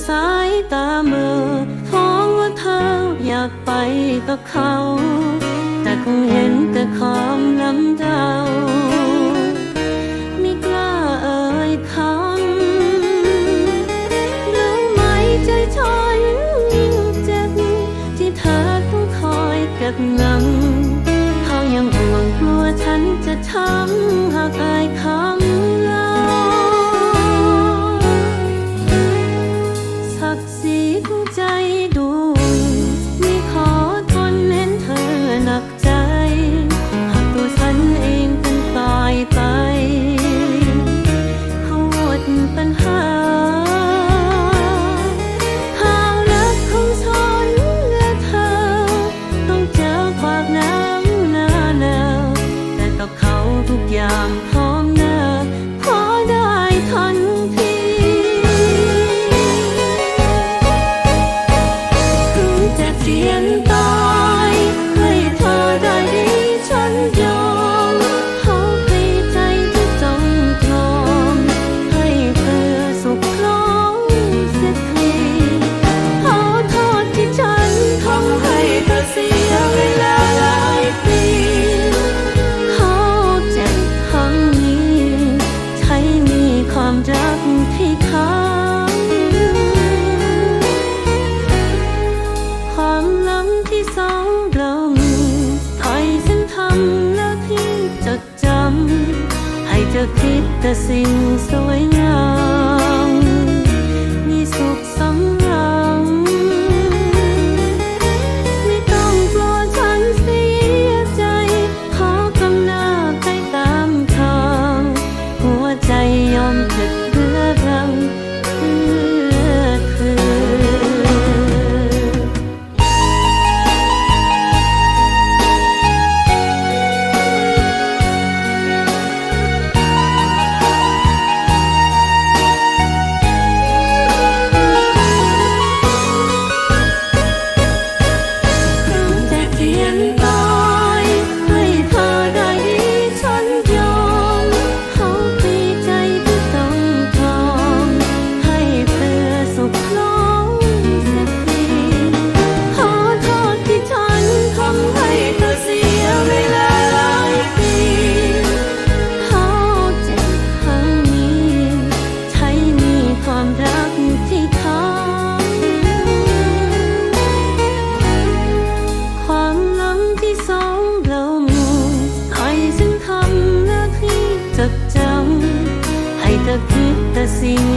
สายตาเมื่อท้องว่าเธออยากไปกับเขาแต่คงเห็นแต่ความลำเดาไม่กล้าเอ่ยคำรู้ไหมใจฉันยิ่งเจ็บที่เธอต้องคอยเก็บงำเขายังห่วงกลัวฉันจะช้ำหากอายคำใจดูไม่ขอทนเห็นเธอหนักใจหากตัวฉันเองเป็นตายไปเขาหมดปัญหาข่าวรักของฉันและเธอต้องเจอความหนาวหนาวแต่กับเขาทุกอย่างพร้อมหน้าขอได้ทันทีเสียงตายให้เธอได้ดีฉันยอมเขาให้ใจที่จ้องทองให้เธอสุขร้องเสียทีขอโทษที่ฉันทำให้เธอเสียเวลาหลายปีเขาเจ็บครั้งนี้ใช้มีความรักที่ค้างความล้ำที่สองเราถอยฉันทำแล้วที่จดจำให้เธอคิดแต่สิ่งสวยงามมีสุขสำราญไม่ต้องกลัวฉันเสียใจขอกำลังไปตามทางหัวใจยอมถึกเพื่อเราเพื่อเธอให้เธอคิดแต่สิ่ง